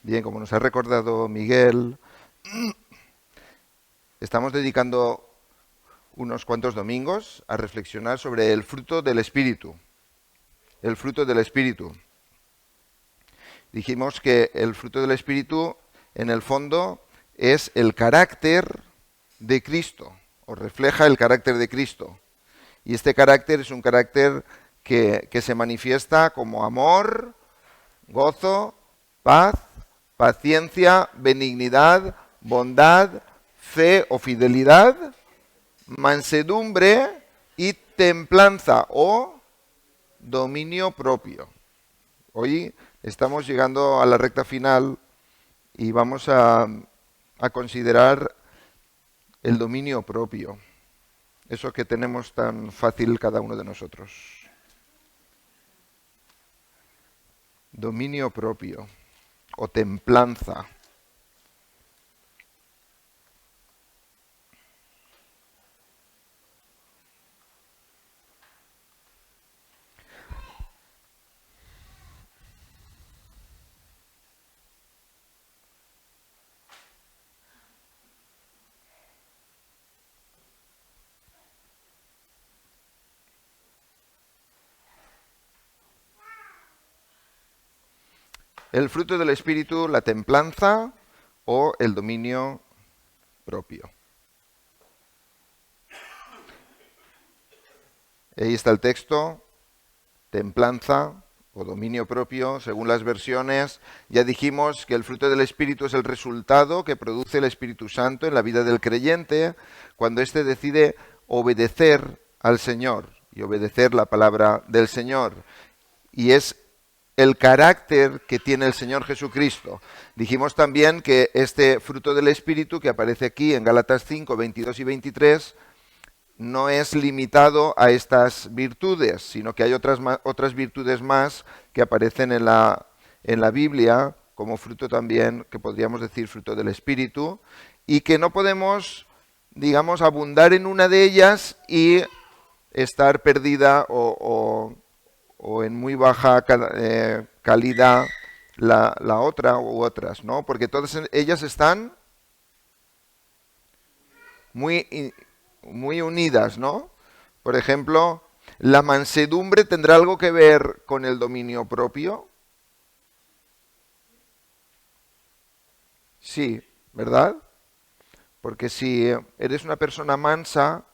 Bien, como nos ha recordado Miguel, estamos dedicando unos cuantos domingos a reflexionar sobre el fruto del Espíritu. El fruto del Espíritu. Dijimos que el fruto del Espíritu, en el fondo, es el carácter de Cristo, o refleja el carácter de Cristo. Y este carácter es un carácter que se manifiesta como amor, gozo, paz, paciencia, benignidad, bondad, fe o fidelidad, mansedumbre y templanza o dominio propio. Hoy estamos llegando a la recta final y vamos a considerar el dominio propio, eso que tenemos tan fácil cada uno de nosotros. Dominio propio o templanza. El fruto del Espíritu, la templanza o el dominio propio. Ahí está el texto, templanza o dominio propio, según las versiones. Ya dijimos que el fruto del Espíritu es el resultado que produce el Espíritu Santo en la vida del creyente cuando éste decide obedecer al Señor y obedecer la palabra del Señor. Y es el carácter que tiene el Señor Jesucristo. Dijimos también que este fruto del Espíritu que aparece aquí en Gálatas 5, 22 y 23 no es limitado a estas virtudes, sino que hay otras virtudes más que aparecen en la Biblia como fruto también, que podríamos decir fruto del Espíritu, y que no podemos, digamos, abundar en una de ellas y estar perdida o en muy baja calidad la otra u otras, ¿no? Porque todas ellas están muy unidas, ¿no? Por ejemplo, ¿la mansedumbre tendrá algo que ver con el dominio propio? Sí, ¿verdad? Porque si eres una persona mansa,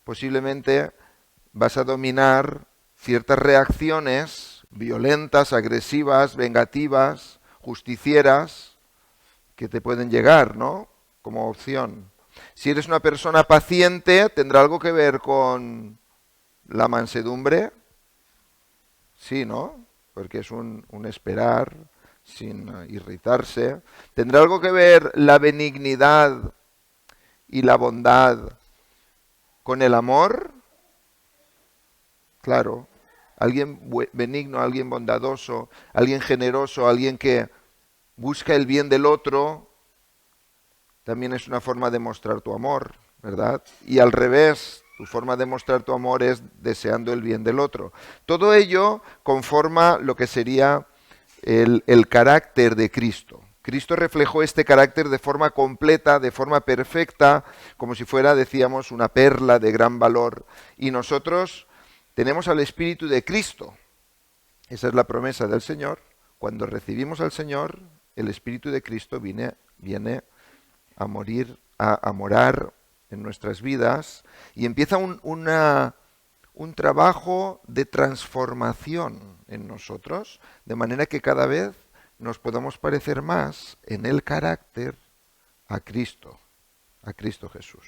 posiblemente vas a dominar ciertas reacciones violentas, agresivas, vengativas, justicieras, que te pueden llegar, ¿no? Como opción. Si eres una persona paciente, ¿tendrá algo que ver con la mansedumbre? Sí, ¿no? Porque es un esperar sin irritarse. ¿Tendrá algo que ver la benignidad y la bondad con el amor? Claro. Alguien benigno, alguien bondadoso, alguien generoso, alguien que busca el bien del otro, también es una forma de mostrar tu amor, ¿verdad? Y al revés, tu forma de mostrar tu amor es deseando el bien del otro. Todo ello conforma lo que sería el carácter de Cristo. Cristo reflejó este carácter de forma completa, de forma perfecta, como si fuera, decíamos, una perla de gran valor. Y nosotros tenemos al Espíritu de Cristo. Esa es la promesa del Señor. Cuando recibimos al Señor, el Espíritu de Cristo viene a morar en nuestras vidas y empieza un trabajo de transformación en nosotros, de manera que cada vez nos podamos parecer más en el carácter a Cristo Jesús.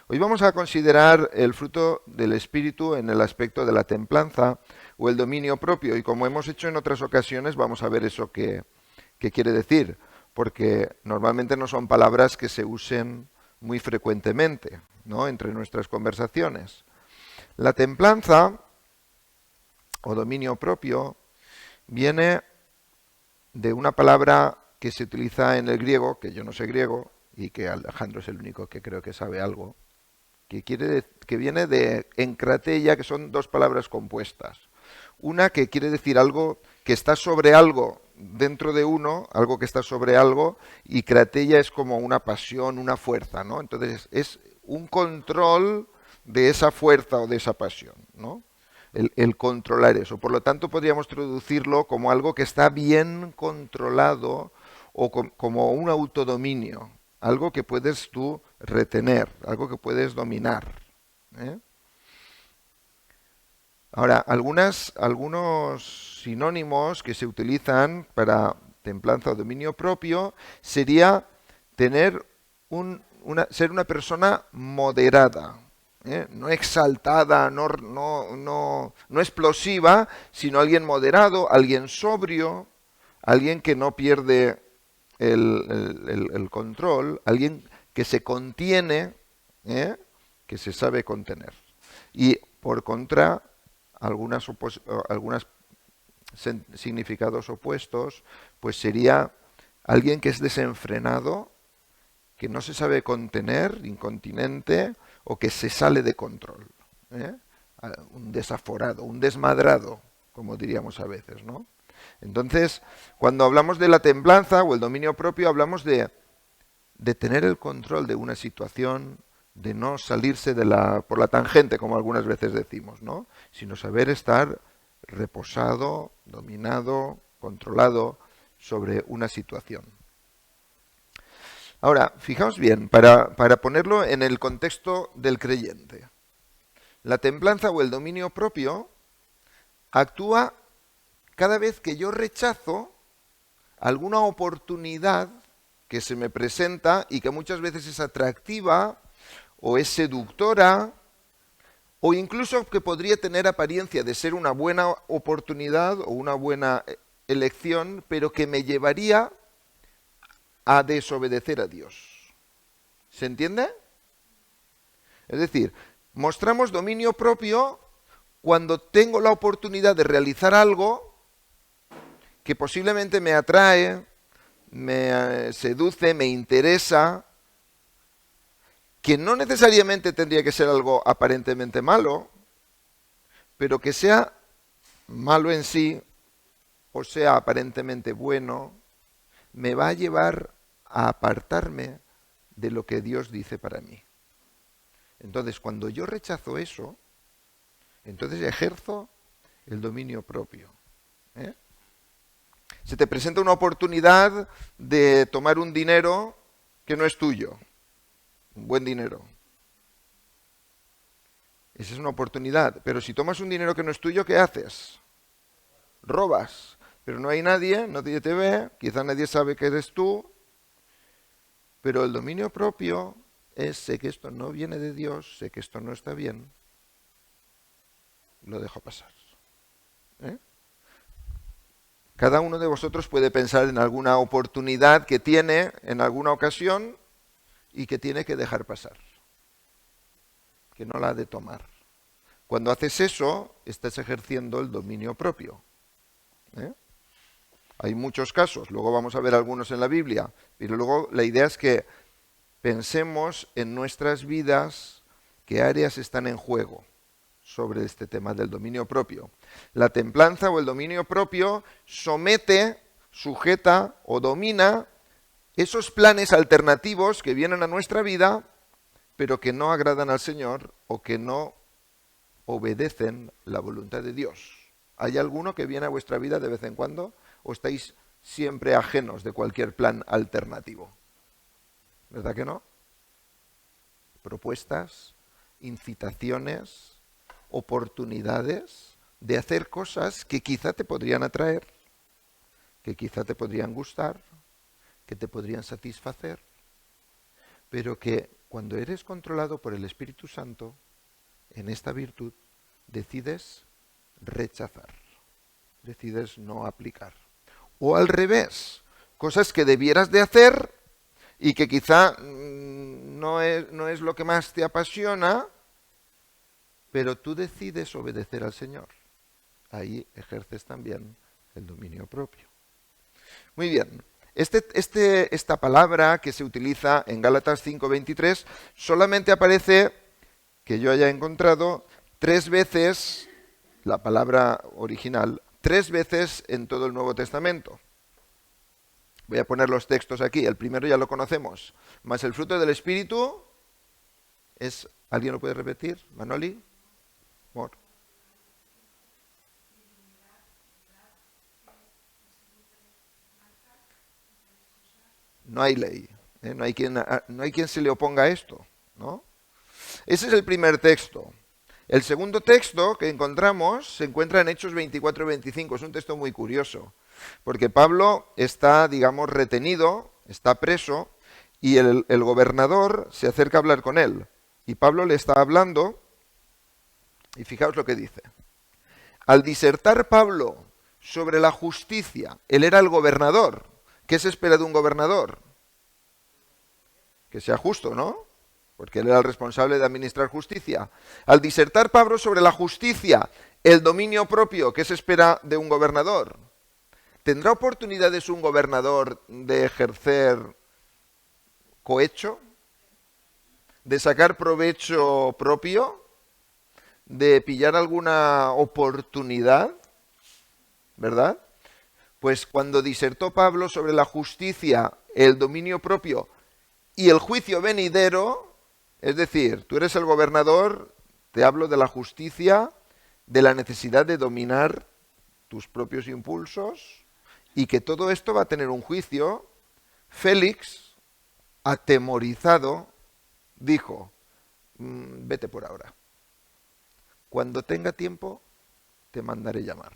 Hoy vamos a considerar el fruto del Espíritu en el aspecto de la templanza o el dominio propio, y como hemos hecho en otras ocasiones, vamos a ver eso que quiere decir, porque normalmente no son palabras que se usen muy frecuentemente, ¿no?, entre nuestras conversaciones. La templanza o dominio propio viene de una palabra que se utiliza en el griego, que yo no sé griego, y que Alejandro es el único que creo que sabe algo, que viene de encrateia, que son dos palabras compuestas. Una que quiere decir algo que está sobre algo dentro de uno, algo que está sobre algo, y krateia es como una pasión, una fuerza, ¿no? Entonces es un control de esa fuerza o de esa pasión, ¿no? El controlar eso. Por lo tanto, podríamos traducirlo como algo que está bien controlado o como un autodominio, algo que puedes tú retener, algo que puedes dominar, ¿eh? Ahora, algunos sinónimos que se utilizan para templanza o dominio propio sería tener ser una persona moderada, ¿eh? No exaltada, no explosiva, sino alguien moderado, alguien sobrio, alguien que no pierde el control, alguien que se contiene, ¿eh? Que se sabe contener. Y por contra, algunos significados opuestos, pues sería alguien que es desenfrenado, que no se sabe contener, incontinente, o que se sale de control, ¿eh? Un desaforado, un desmadrado, como diríamos a veces, ¿no? Entonces, cuando hablamos de la templanza o el dominio propio, hablamos de tener el control de una situación, de no salirse por la tangente, como algunas veces decimos, ¿no? Sino saber estar reposado, dominado, controlado sobre una situación. Ahora, fijaos bien, para ponerlo en el contexto del creyente. La templanza o el dominio propio actúa cada vez que yo rechazo alguna oportunidad que se me presenta y que muchas veces es atractiva o es seductora o incluso que podría tener apariencia de ser una buena oportunidad o una buena elección, pero que me llevaría a desobedecer a Dios. ¿Se entiende? Es decir, mostramos dominio propio cuando tengo la oportunidad de realizar algo que posiblemente me atrae, me seduce, me interesa, que no necesariamente tendría que ser algo aparentemente malo, pero que sea malo en sí, o sea aparentemente bueno, me va a llevar a apartarme de lo que Dios dice para mí. Entonces, cuando yo rechazo eso, entonces ejerzo el dominio propio, ¿eh? Se te presenta una oportunidad de tomar un dinero que no es tuyo, un buen dinero. Esa es una oportunidad. Pero si tomas un dinero que no es tuyo, ¿qué haces? Robas. Pero no hay nadie te ve, quizá nadie sabe que eres tú. Pero el dominio propio es, sé que esto no viene de Dios, sé que esto no está bien, lo dejo pasar, ¿eh? Cada uno de vosotros puede pensar en alguna oportunidad que tiene en alguna ocasión y que tiene que dejar pasar, que no la ha de tomar. Cuando haces eso, estás ejerciendo el dominio propio, ¿eh? Hay muchos casos, luego vamos a ver algunos en la Biblia, pero luego la idea es que pensemos en nuestras vidas qué áreas están en juego sobre este tema del dominio propio. La templanza o el dominio propio somete, sujeta o domina esos planes alternativos que vienen a nuestra vida, pero que no agradan al Señor o que no obedecen la voluntad de Dios. ¿Hay alguno que viene a vuestra vida de vez en cuando o estáis siempre ajenos de cualquier plan alternativo? ¿Verdad que no? Propuestas, incitaciones, oportunidades de hacer cosas que quizá te podrían atraer, que quizá te podrían gustar, que te podrían satisfacer, pero que cuando eres controlado por el Espíritu Santo, en esta virtud, decides rechazar, decides no aplicar. O al revés, cosas que debieras de hacer y que quizá no es lo que más te apasiona, pero tú decides obedecer al Señor. Ahí ejerces también el dominio propio. Muy bien. Esta palabra que se utiliza en Gálatas 5:23 solamente aparece, que yo haya encontrado, 3 veces, la palabra original, 3 veces en todo el Nuevo Testamento. Voy a poner los textos aquí. El primero ya lo conocemos. Mas el fruto del Espíritu es... ¿Alguien lo puede repetir? ¿Manoli? Amor. No hay ley. No hay quien se le oponga a esto, ¿no? Ese es el primer texto. El segundo texto que encontramos se encuentra en Hechos 24-25. Es un texto muy curioso, porque Pablo está, digamos, retenido, está preso, y el gobernador se acerca a hablar con él. Y Pablo le está hablando, y fijaos lo que dice. Al disertar Pablo sobre la justicia, él era el gobernador. ¿Qué se espera de un gobernador? Que sea justo, ¿no? Porque él era el responsable de administrar justicia. Al disertar Pablo sobre la justicia, el dominio propio, ¿qué se espera de un gobernador? ¿Tendrá oportunidades un gobernador de ejercer cohecho? ¿De sacar provecho propio? ¿De pillar alguna oportunidad? ¿Verdad? Pues cuando disertó Pablo sobre la justicia, el dominio propio y el juicio venidero, es decir, tú eres el gobernador, te hablo de la justicia, de la necesidad de dominar tus propios impulsos y que todo esto va a tener un juicio. Félix, atemorizado, dijo, vete por ahora. Cuando tenga tiempo, te mandaré llamar.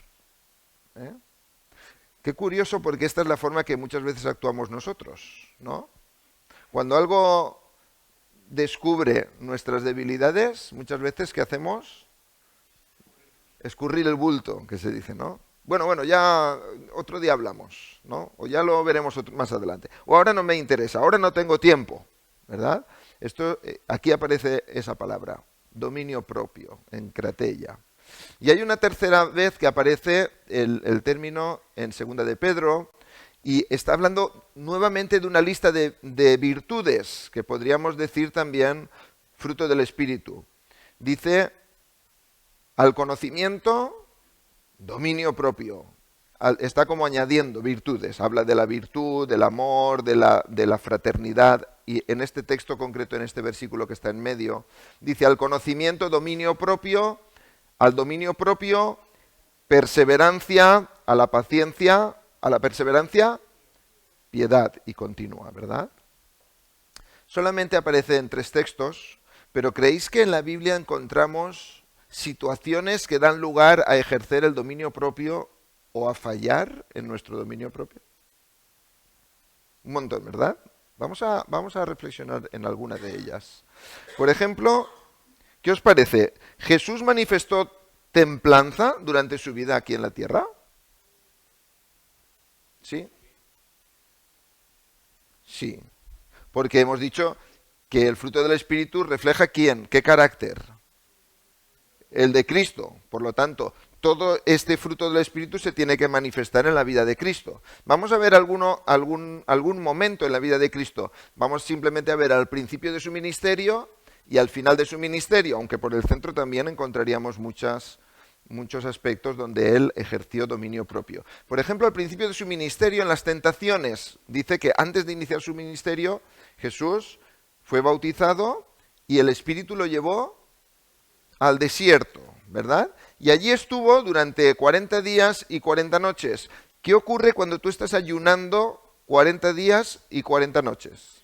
¿Eh? Qué curioso, porque esta es la forma que muchas veces actuamos nosotros, ¿no? Cuando algo descubre nuestras debilidades, muchas veces, ¿qué hacemos? Escurrir el bulto, que se dice, ¿no? Bueno, ya otro día hablamos, ¿no? O ya lo veremos más adelante. O ahora no me interesa, ahora no tengo tiempo, ¿verdad? Aquí aparece esa palabra, dominio propio, en cratella. Y hay una tercera vez que aparece el término en segunda de Pedro, y está hablando nuevamente de una lista de virtudes, que podríamos decir también fruto del Espíritu. Dice, al conocimiento, dominio propio. Está como añadiendo virtudes. Habla de la virtud, del amor, de la fraternidad. Y en este texto concreto, en este versículo que está en medio, dice, al conocimiento, dominio propio, al dominio propio, perseverancia, a la paciencia, a la perseverancia, piedad, y continúa, ¿verdad? Solamente aparece en 3 textos, pero ¿creéis que en la Biblia encontramos situaciones que dan lugar a ejercer el dominio propio o a fallar en nuestro dominio propio? Un montón, ¿verdad? Vamos a reflexionar en alguna de ellas. Por ejemplo, ¿qué os parece? ¿Jesús manifestó templanza durante su vida aquí en la tierra? ¿Sí? Sí. Porque hemos dicho que el fruto del Espíritu refleja ¿quién? ¿Qué carácter? El de Cristo. Por lo tanto, todo este fruto del Espíritu se tiene que manifestar en la vida de Cristo. Vamos a ver algún momento en la vida de Cristo. Vamos simplemente a ver al principio de su ministerio y al final de su ministerio, aunque por el centro también encontraríamos muchos aspectos donde él ejerció dominio propio. Por ejemplo, al principio de su ministerio, en las tentaciones, dice que antes de iniciar su ministerio, Jesús fue bautizado y el Espíritu lo llevó al desierto, ¿verdad? Y allí estuvo durante 40 días y 40 noches. ¿Qué ocurre cuando tú estás ayunando 40 días y 40 noches?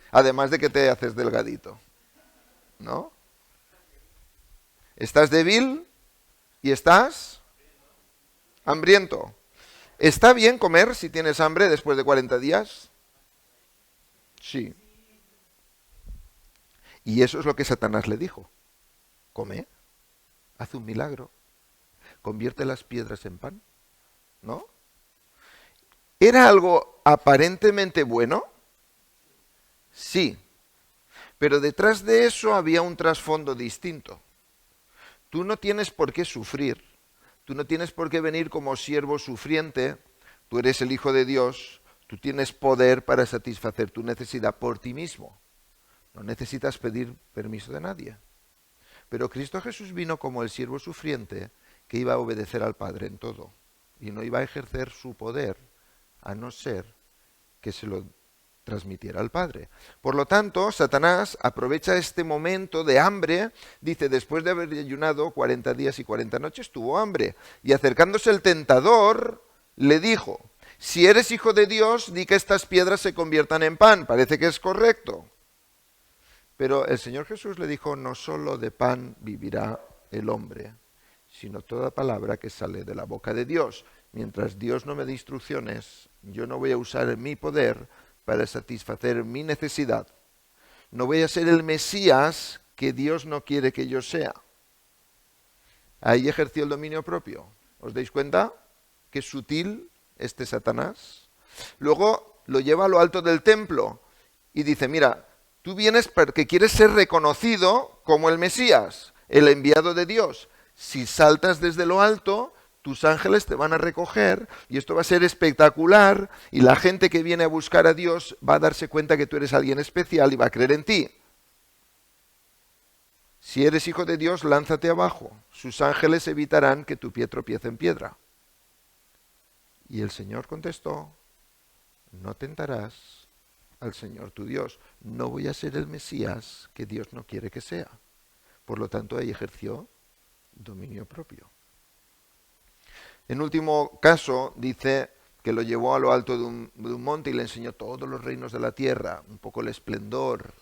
Además de que te haces delgadito, ¿no? Estás débil y estás hambriento. ¿Está bien comer si tienes hambre después de 40 días? Sí. Y eso es lo que Satanás le dijo. Come, haz un milagro, convierte las piedras en pan, ¿no? ¿Era algo aparentemente bueno? Sí. Pero detrás de eso había un trasfondo distinto. Tú no tienes por qué sufrir. Tú no tienes por qué venir como siervo sufriente. Tú eres el Hijo de Dios. Tú tienes poder para satisfacer tu necesidad por ti mismo. No necesitas pedir permiso de nadie. Pero Cristo Jesús vino como el siervo sufriente que iba a obedecer al Padre en todo. Y no iba a ejercer su poder a no ser que se lo transmitiera al Padre. Por lo tanto, Satanás aprovecha este momento de hambre, dice, después de haber ayunado 40 días y 40 noches, tuvo hambre, y acercándose el tentador, le dijo, si eres hijo de Dios, di que estas piedras se conviertan en pan. Parece que es correcto. Pero el Señor Jesús le dijo, no solo de pan vivirá el hombre, sino toda palabra que sale de la boca de Dios. Mientras Dios no me dé instrucciones, yo no voy a usar mi poder para satisfacer mi necesidad. No voy a ser el Mesías que Dios no quiere que yo sea. Ahí ejerció el dominio propio. ¿Os dais cuenta? Qué sutil este Satanás. Luego lo lleva a lo alto del templo y dice, mira, tú vienes porque quieres ser reconocido como el Mesías, el enviado de Dios. Si saltas desde lo alto, tus ángeles te van a recoger y esto va a ser espectacular y la gente que viene a buscar a Dios va a darse cuenta que tú eres alguien especial y va a creer en ti. Si eres hijo de Dios, lánzate abajo. Sus ángeles evitarán que tu pie tropiece en piedra. Y el Señor contestó, no tentarás al Señor tu Dios. No voy a ser el Mesías que Dios no quiere que sea. Por lo tanto, ahí ejerció dominio propio. En último caso, dice que lo llevó a lo alto de un monte y le enseñó todos los reinos de la tierra, un poco el esplendor,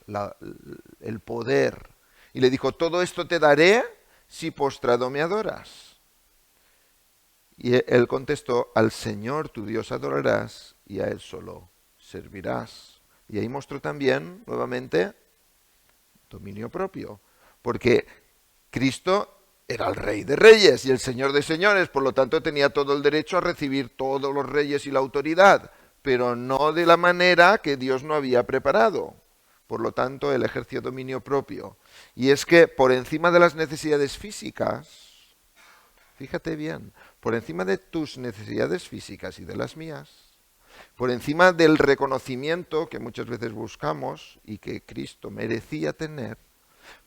el poder. Y le dijo, todo esto te daré si postrado me adoras. Y él contestó, al Señor tu Dios adorarás y a Él solo servirás. Y ahí mostró también, nuevamente, dominio propio. Porque Cristo era el Rey de Reyes y el Señor de Señores, por lo tanto tenía todo el derecho a recibir todos los reyes y la autoridad, pero no de la manera que Dios no había preparado. Por lo tanto, él ejerció dominio propio. Y es que por encima de las necesidades físicas, fíjate bien, por encima de tus necesidades físicas y de las mías, por encima del reconocimiento que muchas veces buscamos y que Cristo merecía tener,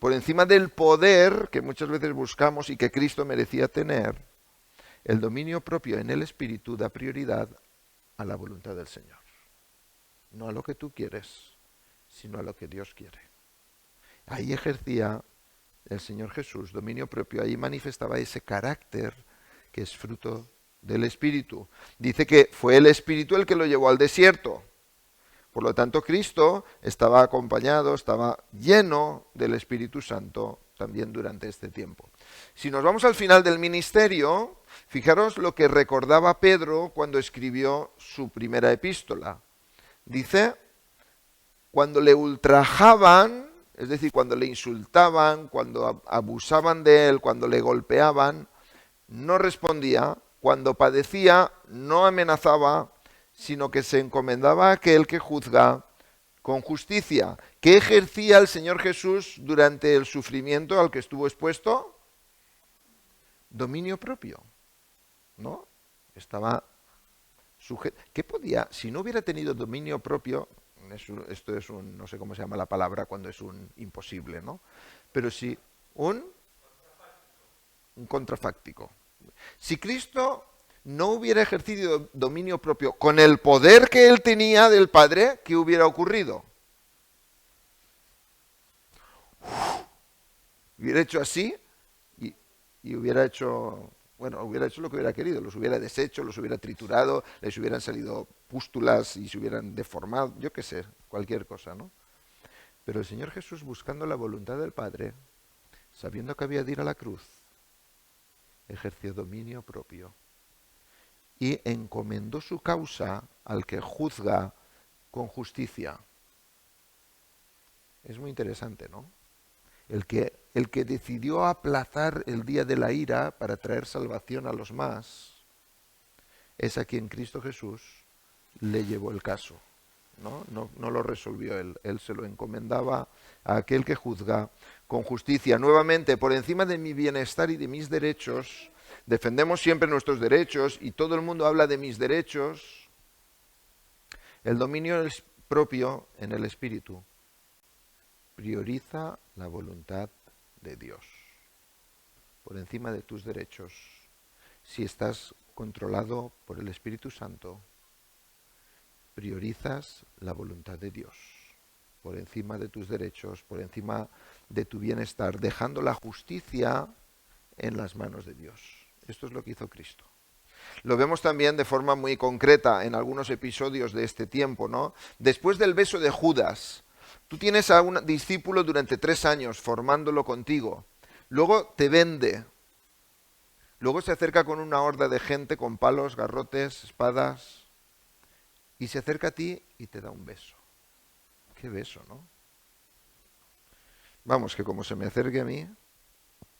por encima del poder que muchas veces buscamos y que Cristo merecía tener, el dominio propio en el Espíritu da prioridad a la voluntad del Señor. No a lo que tú quieres, sino a lo que Dios quiere. Ahí ejercía el Señor Jesús dominio propio, ahí manifestaba ese carácter que es fruto del Espíritu. Dice que fue el Espíritu el que lo llevó al desierto. Por lo tanto, Cristo estaba acompañado, estaba lleno del Espíritu Santo también durante este tiempo. Si nos vamos al final del ministerio, fijaros lo que recordaba Pedro cuando escribió su primera epístola. Dice, cuando le ultrajaban, es decir, cuando le insultaban, cuando abusaban de él, cuando le golpeaban, no respondía, cuando padecía, no amenazaba, sino que se encomendaba a aquel que juzga con justicia. ¿Qué ejercía el Señor Jesús durante el sufrimiento al que estuvo expuesto? Dominio propio, ¿no? Estaba sujeto. ¿Qué podía? Si no hubiera tenido dominio propio, esto es un, no sé cómo se llama la palabra cuando es un imposible, ¿no? Pero si un contrafáctico. Si Cristo no hubiera ejercido dominio propio con el poder que él tenía del Padre, ¿qué hubiera ocurrido? Hubiera hecho así y hubiera hecho, bueno, hubiera hecho lo que hubiera querido, los hubiera deshecho, los hubiera triturado, les hubieran salido pústulas y se hubieran deformado, yo qué sé, cualquier cosa, ¿no? Pero el Señor Jesús, buscando la voluntad del Padre, sabiendo que había de ir a la cruz, ejerció dominio propio y encomendó su causa al que juzga con justicia. Es muy interesante, ¿no? El que decidió aplazar el día de la ira para traer salvación a los más, es a quien Cristo Jesús le llevó el caso. No lo resolvió él se lo encomendaba a aquel que juzga con justicia. Nuevamente, por encima de mi bienestar y de mis derechos, defendemos siempre nuestros derechos y todo el mundo habla de mis derechos. El dominio propio en el Espíritu prioriza la voluntad de Dios por encima de tus derechos. Si estás controlado por el Espíritu Santo, priorizas la voluntad de Dios por encima de tus derechos, por encima de tu bienestar, dejando la justicia en las manos de Dios. Esto es lo que hizo Cristo. Lo vemos también de forma muy concreta en algunos episodios de este tiempo, ¿no? Después del beso de Judas, tú tienes a un discípulo durante 3 años formándolo contigo. Luego te vende. Luego se acerca con una horda de gente con palos, garrotes, espadas. Y se acerca a ti y te da un beso. Qué beso, ¿no? Vamos, que como se me acerque a mí,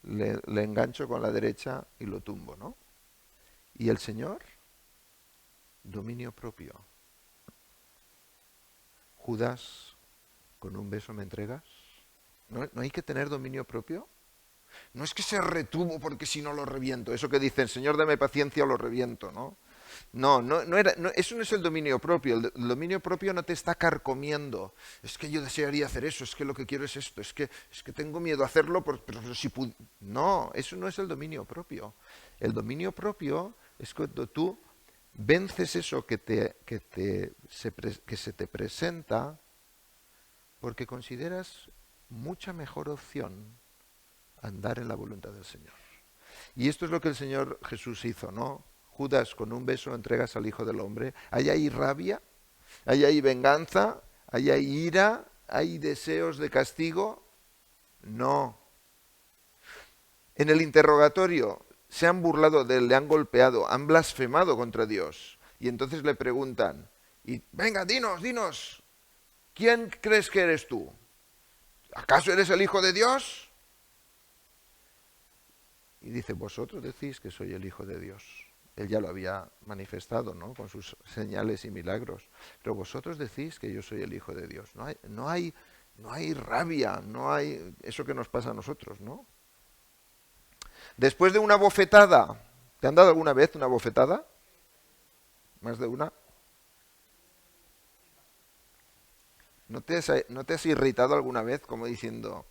le engancho con la derecha y lo tumbo, ¿no? Y el Señor, dominio propio. Judas, ¿con un beso me entregas? ¿No hay que tener dominio propio? No es que se retuvo porque si no lo reviento. Eso que dicen, Señor, dame paciencia o lo reviento, ¿no? Eso no es el dominio propio. El dominio propio no te está carcomiendo. Es que yo desearía hacer eso, es que lo que quiero es esto, es que tengo miedo a hacerlo, pero si no, eso no es el dominio propio. El dominio propio es cuando tú vences eso que se te presenta porque consideras mucha mejor opción andar en la voluntad del Señor. Y esto es lo que el Señor Jesús hizo, ¿no? Judas, con un beso entregas al Hijo del Hombre. ¿Hay ahí rabia? ¿Hay ahí venganza? ¿Hay ahí ira? ¿Hay deseos de castigo? No. En el interrogatorio se han burlado de él, le han golpeado, han blasfemado contra Dios. Y entonces le preguntan, venga, dinos, ¿quién crees que eres tú? ¿Acaso eres el Hijo de Dios? Y dice, vosotros decís que soy el Hijo de Dios. Él ya lo había manifestado, ¿no? Con sus señales y milagros. Pero vosotros decís que yo soy el Hijo de Dios. No hay rabia, no hay eso que nos pasa a nosotros, ¿no? Después de una bofetada, ¿te han dado alguna vez una bofetada? ¿Más de una? ¿No te has irritado alguna vez como diciendo,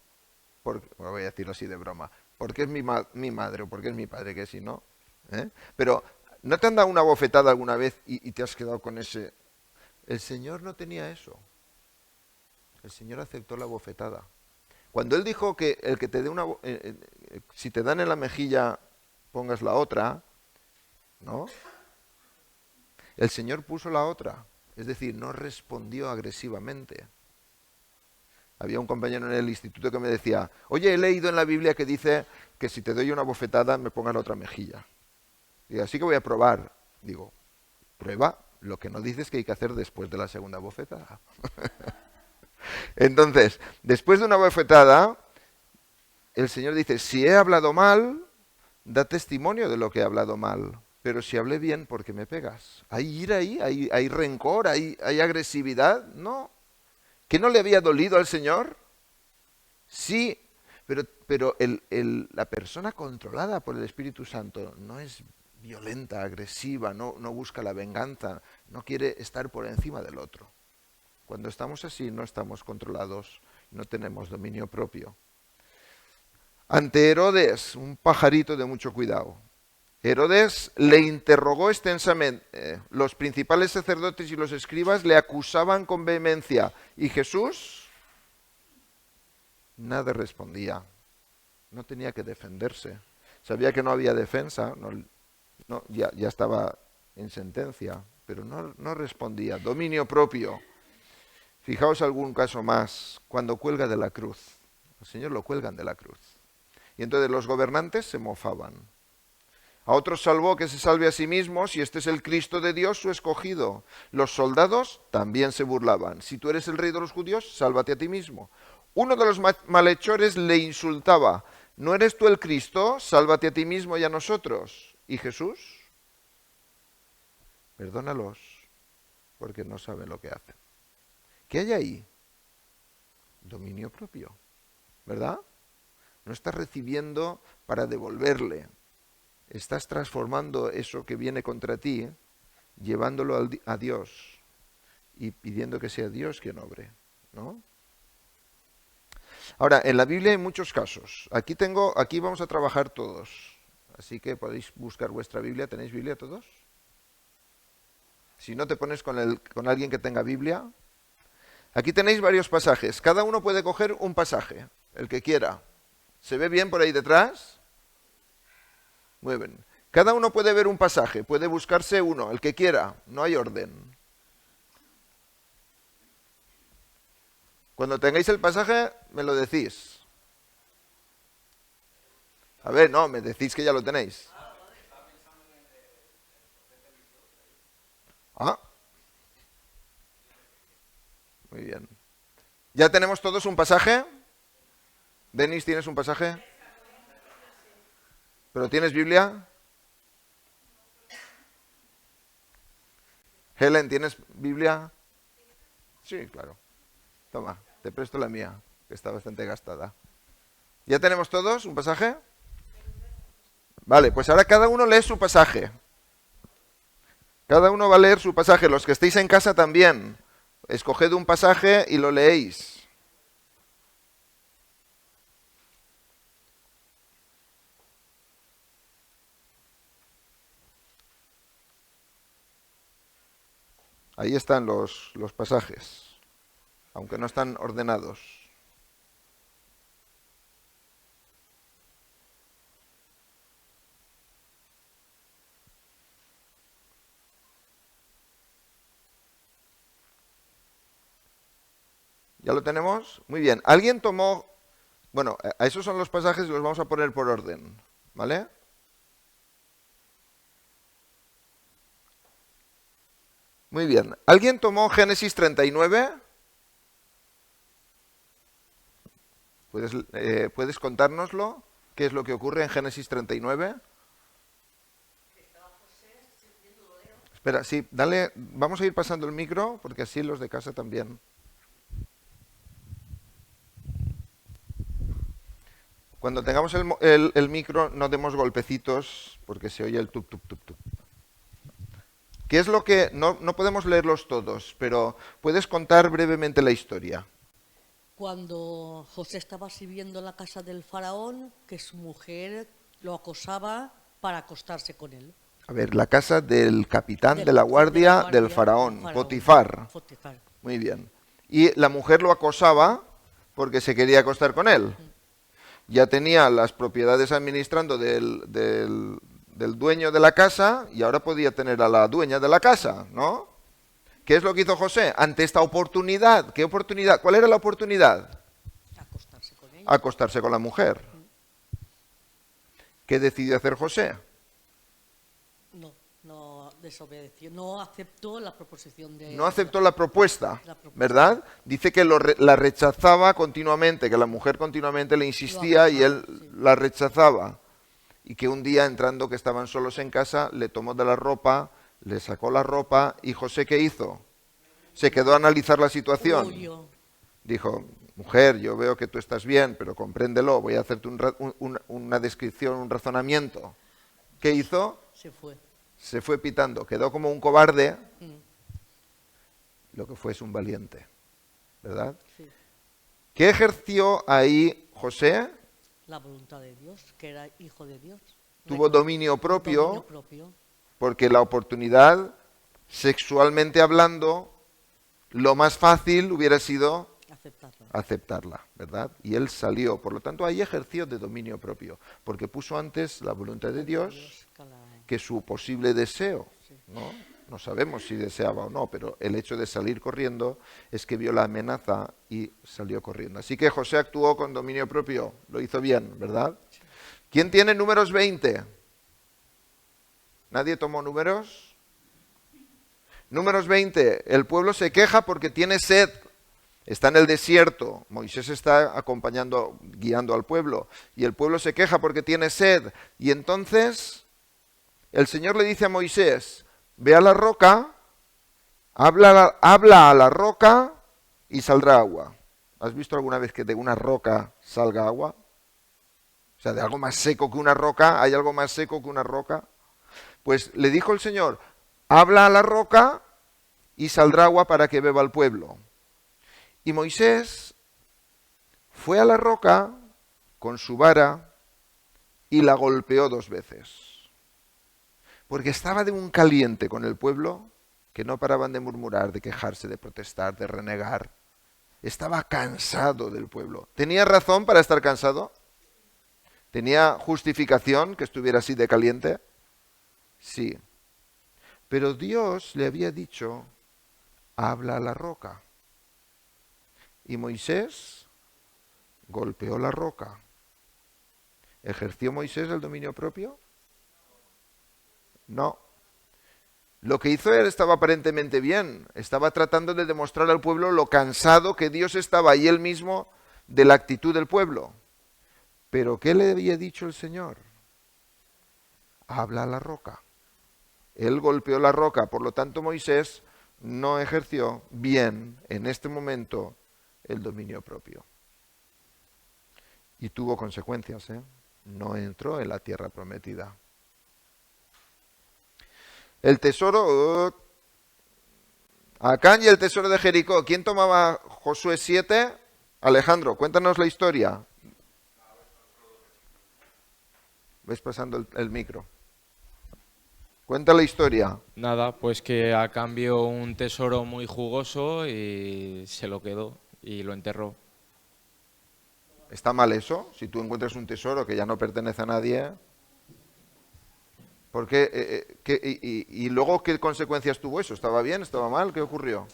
voy a decirlo así de broma, porque es mi madre o porque es mi padre, que si no? Pero, ¿no te han dado una bofetada alguna vez y te has quedado con ese? El Señor no tenía eso. El Señor aceptó la bofetada. Cuando Él dijo que el que te dé si te dan en la mejilla, pongas la otra, ¿no? El Señor puso la otra. Es decir, no respondió agresivamente. Había un compañero en el instituto que me decía, oye, he leído en la Biblia que dice que si te doy una bofetada me pongas la otra mejilla. Y así que voy a probar. Digo, prueba, lo que no dices que hay que hacer después de la segunda bofetada. Entonces, después de una bofetada, el Señor dice, si he hablado mal, da testimonio de lo que he hablado mal. Pero si hablé bien, ¿por qué me pegas? ¿Hay ira ahí? ¿Hay rencor? ¿Hay agresividad? No. ¿Que no le había dolido al Señor? Sí, pero la persona controlada por el Espíritu Santo no es violenta, agresiva, no busca la venganza, no quiere estar por encima del otro. Cuando estamos así no estamos controlados, no tenemos dominio propio. Ante Herodes, un pajarito de mucho cuidado, Herodes le interrogó extensamente. Los principales sacerdotes y los escribas le acusaban con vehemencia. ¿Y Jesús? Nada respondía. No tenía que defenderse. Sabía que no había defensa. Ya estaba en sentencia. Pero no respondía. Dominio propio. Fijaos algún caso más. Cuando cuelga de la cruz. Al Señor lo cuelgan de la cruz. Y entonces los gobernantes se mofaban. A otros salvó que se salve a sí mismo, si este es el Cristo de Dios, su escogido. Los soldados también se burlaban. Si tú eres el rey de los judíos, sálvate a ti mismo. Uno de los malhechores le insultaba. ¿No eres tú el Cristo? Sálvate a ti mismo y a nosotros. ¿Y Jesús? Perdónalos, porque no saben lo que hacen. ¿Qué hay ahí? Dominio propio, ¿verdad? No estás recibiendo para devolverle. Estás transformando eso que viene contra ti, llevándolo a Dios y pidiendo que sea Dios quien obre, ¿no? Ahora, en la Biblia hay muchos casos. Aquí vamos a trabajar todos. Así que podéis buscar vuestra Biblia. ¿Tenéis Biblia todos? Si no te pones con alguien que tenga Biblia. Aquí tenéis varios pasajes. Cada uno puede coger un pasaje, el que quiera. ¿Se ve bien por ahí detrás? Muy bien. Cada uno puede ver un pasaje, puede buscarse uno, el que quiera. No hay orden. Cuando tengáis el pasaje, me lo decís. A ver, no, me decís que ya lo tenéis. Ah. Muy bien. ¿Ya tenemos todos un pasaje? Denis, ¿tienes un pasaje? ¿Pero tienes Biblia? Helen, ¿tienes Biblia? Sí, claro. Toma, te presto la mía, que está bastante gastada. ¿Ya tenemos todos un pasaje? Vale, pues ahora cada uno lee su pasaje. Cada uno va a leer su pasaje. Los que estéis en casa también. Escoged un pasaje y lo leéis. Ahí están los pasajes, aunque no están ordenados. ¿Ya lo tenemos? Muy bien. ¿Alguien tomó...? Bueno, a esos son los pasajes y los vamos a poner por orden, ¿vale? Muy bien. ¿Alguien tomó Génesis 39? ¿Puedes contárnoslo? ¿Qué es lo que ocurre en Génesis 39? Espera, sí, dale, vamos a ir pasando el micro, porque así los de casa también. Cuando tengamos el micro, no demos golpecitos, porque se oye el tup, tup, tup, tup. ¿Qué es lo que...? No podemos leerlos todos, pero puedes contar brevemente la historia. Cuando José estaba sirviendo en la casa del faraón, que su mujer lo acosaba para acostarse con él. A ver, la casa del capitán de la guardia del faraón, Potifar. Muy bien. Y la mujer lo acosaba porque se quería acostar con él. Ya tenía las propiedades administrando del dueño de la casa y ahora podía tener a la dueña de la casa, ¿no? ¿Qué es lo que hizo José ante esta oportunidad? ¿Qué oportunidad? ¿Cuál era la oportunidad? Acostarse con ella. Acostarse con la mujer. ¿Qué decidió hacer José? No desobedeció, no aceptó la proposición de... No aceptó la propuesta, ¿verdad? Dice que la rechazaba continuamente, que la mujer continuamente le insistía y él la rechazaba. Y que un día, entrando que estaban solos en casa, le tomó de la ropa, le sacó la ropa y José, ¿qué hizo? Se quedó a analizar la situación. Dijo, mujer, yo veo que tú estás bien, pero compréndelo, voy a hacerte una descripción, un razonamiento. ¿Qué hizo? Se fue pitando, quedó como un cobarde, lo que fue es un valiente, ¿verdad? Sí. ¿Qué ejerció ahí José? La voluntad de Dios, que era hijo de Dios. Tuvo dominio propio, porque la oportunidad, sexualmente hablando, lo más fácil hubiera sido aceptarla, ¿verdad? Y él salió, por lo tanto ahí ejerció de dominio propio, porque puso antes la voluntad de Dios que su posible deseo, ¿no? No sabemos si deseaba o no, pero el hecho de salir corriendo es que vio la amenaza y salió corriendo. Así que José actuó con dominio propio, lo hizo bien, ¿verdad? ¿Quién tiene números 20? ¿Nadie tomó números? Números 20, el pueblo se queja porque tiene sed. Está en el desierto, Moisés está acompañando, guiando al pueblo, y el pueblo se queja porque tiene sed. Y entonces el Señor le dice a Moisés, ve a la roca, habla a la roca y saldrá agua. ¿Has visto alguna vez que de una roca salga agua? O sea, de algo más seco que una roca, ¿hay algo más seco que una roca? Pues le dijo el Señor, habla a la roca y saldrá agua para que beba el pueblo. Y Moisés fue a la roca con su vara y la golpeó 2 veces. Porque estaba de un caliente con el pueblo que no paraban de murmurar, de quejarse, de protestar, de renegar. Estaba cansado del pueblo. ¿Tenía razón para estar cansado? ¿Tenía justificación que estuviera así de caliente? Sí. Pero Dios le había dicho, habla a la roca. Y Moisés golpeó la roca. ¿Ejerció Moisés el dominio propio? No. Lo que hizo él estaba aparentemente bien. Estaba tratando de demostrar al pueblo lo cansado que Dios estaba y él mismo de la actitud del pueblo. Pero ¿qué le había dicho el Señor? Habla a la roca. Él golpeó la roca, por lo tanto Moisés no ejerció bien en este momento el dominio propio. Y tuvo consecuencias, ¿eh? No entró en la tierra prometida. El tesoro, Acán y el tesoro de Jericó. ¿Quién tomaba Josué 7? Alejandro, cuéntanos la historia. Ves pasando el micro. Cuenta la historia. Nada, pues que a cambio un tesoro muy jugoso y se lo quedó y lo enterró. ¿Está mal eso? Si tú encuentras un tesoro que ya no pertenece a nadie. ¿Por qué? Y luego, ¿qué consecuencias tuvo eso? ¿Estaba bien? ¿Estaba mal? ¿Qué ocurrió?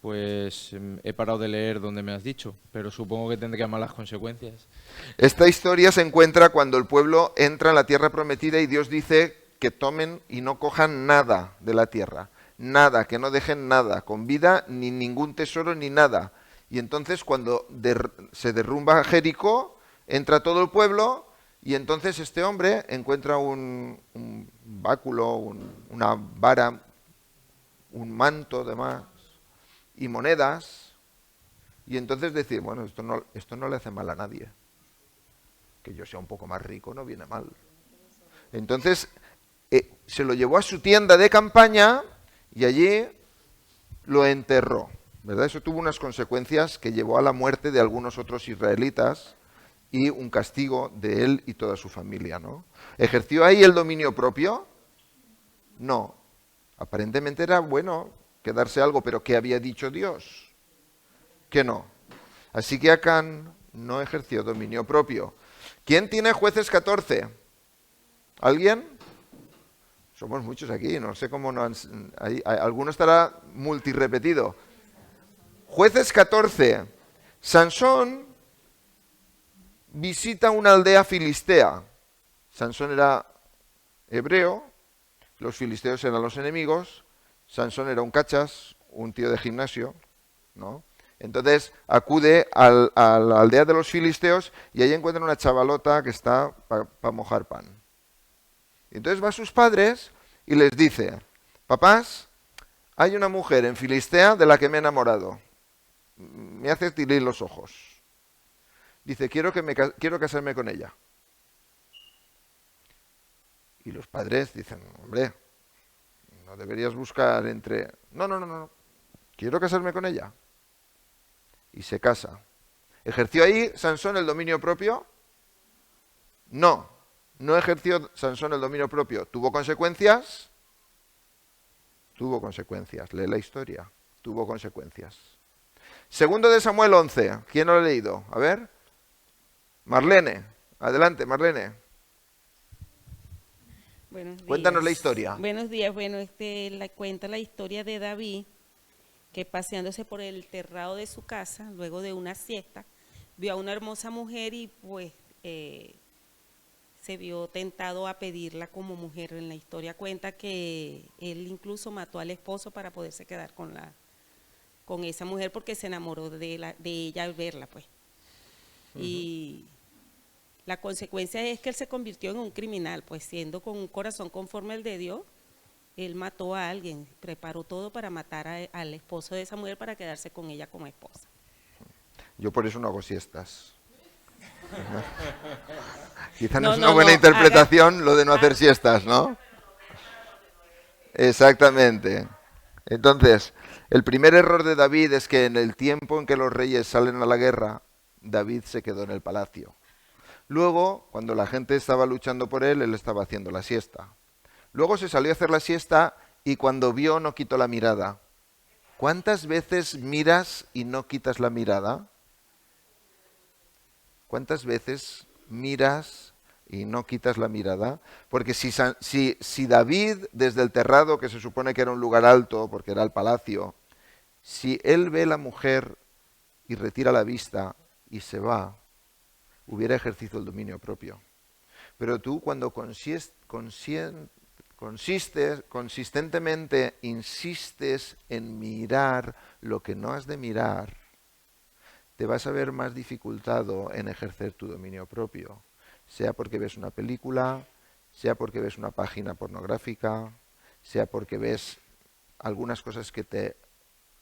Pues he parado de leer donde me has dicho, pero supongo que tendría malas consecuencias. Esta historia se encuentra cuando el pueblo entra en la tierra prometida y Dios dice que tomen y no cojan nada de la tierra. Nada, que no dejen nada, con vida, ni ningún tesoro, ni nada. Y entonces cuando se derrumba Jericó, entra todo el pueblo y entonces este hombre encuentra un báculo, una vara, un manto además, y monedas, y entonces decir, bueno, esto no le hace mal a nadie. Que yo sea un poco más rico no viene mal. Entonces se lo llevó a su tienda de campaña y allí lo enterró, ¿verdad? Eso tuvo unas consecuencias que llevó a la muerte de algunos otros israelitas y un castigo de él y toda su familia, ¿no? ¿Ejerció ahí el dominio propio? No. Aparentemente era bueno quedarse algo, pero ¿qué había dicho Dios? Que no. Así que Acán no ejerció dominio propio. ¿Quién tiene Jueces 14? ¿Alguien? Somos muchos aquí, no sé cómo no han... alguno estará multirrepetido. Jueces 14. Sansón visita una aldea filistea. Sansón era hebreo, los filisteos eran los enemigos, Sansón era un cachas, un tío de gimnasio, ¿no? Entonces acude a la aldea de los filisteos y ahí encuentra una chavalota que está para mojar pan. Entonces va a sus padres y les dice, papás, hay una mujer en Filistea de la que me he enamorado. Me hace tilir los ojos. Dice, quiero casarme con ella. Y los padres dicen, hombre, no deberías buscar entre... No, quiero casarme con ella. Y se casa. ¿Ejerció ahí Sansón el dominio propio? No, no ejerció Sansón el dominio propio. ¿Tuvo consecuencias? Tuvo consecuencias. Lee la historia. Tuvo consecuencias. Segundo de Samuel 11. ¿Quién lo ha leído? A ver. Marlene. Adelante, Marlene. Buenos días. Cuéntanos la historia. Buenos días. Bueno, cuenta la historia de David, que paseándose por el terrado de su casa, luego de una siesta, vio a una hermosa mujer y pues se vio tentado a pedirla como mujer. En la historia cuenta que él incluso mató al esposo para poderse quedar con esa mujer porque se enamoró de ella al verla, pues. Y la consecuencia es que él se convirtió en un criminal, pues siendo con un corazón conforme al de Dios, él mató a alguien, preparó todo para matar al esposo de esa mujer para quedarse con ella como esposa. Yo por eso no hago siestas. Quizá no es una buena interpretación lo de no hacer siestas, ¿no? Exactamente. Entonces, el primer error de David es que en el tiempo en que los reyes salen a la guerra, David se quedó en el palacio. Luego, cuando la gente estaba luchando por él estaba haciendo la siesta. Luego se salió a hacer la siesta y cuando vio no quitó la mirada. ¿Cuántas veces miras y no quitas la mirada? ¿Cuántas veces miras y no quitas la mirada? Porque si David, desde el terrado, que se supone que era un lugar alto, porque era el palacio, si él ve a la mujer y retira la vista y se va, hubiera ejercido el dominio propio. Pero tú cuando consistentemente insistes en mirar lo que no has de mirar, te vas a ver más dificultado en ejercer tu dominio propio, sea porque ves una película, sea porque ves una página pornográfica, sea porque ves algunas cosas que te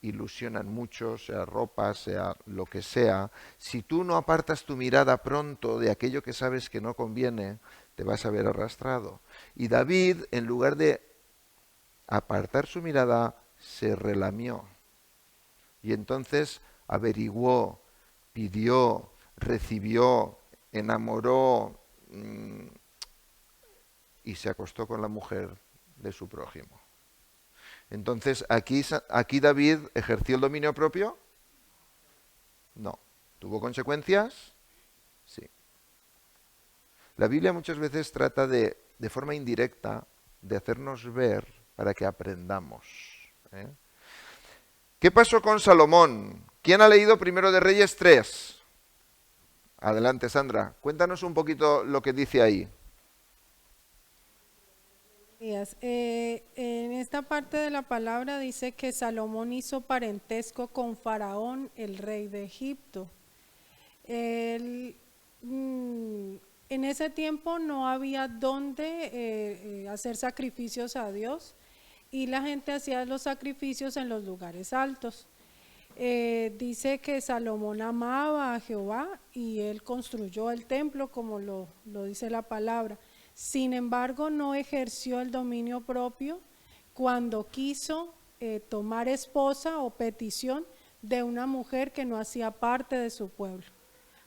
ilusionan mucho, sea ropa, sea lo que sea. Si tú no apartas tu mirada pronto de aquello que sabes que no conviene, te vas a ver arrastrado. Y David, en lugar de apartar su mirada, se relamió. Y entonces averiguó, pidió, recibió, enamoró y se acostó con la mujer de su prójimo. Entonces, ¿aquí David ejerció el dominio propio? No. ¿Tuvo consecuencias? Sí. La Biblia muchas veces trata de forma indirecta, de hacernos ver para que aprendamos. ¿Qué pasó con Salomón? ¿Quién ha leído Primero de Reyes 3? Adelante, Sandra. Cuéntanos un poquito lo que dice ahí. En esta parte de la palabra dice que Salomón hizo parentesco con Faraón, el rey de Egipto. En ese tiempo no había dónde hacer sacrificios a Dios y la gente hacía los sacrificios en los lugares altos. Dice que Salomón amaba a Jehová y él construyó el templo como lo dice la palabra. Sin embargo, no ejerció el dominio propio cuando quiso tomar esposa o petición de una mujer que no hacía parte de su pueblo.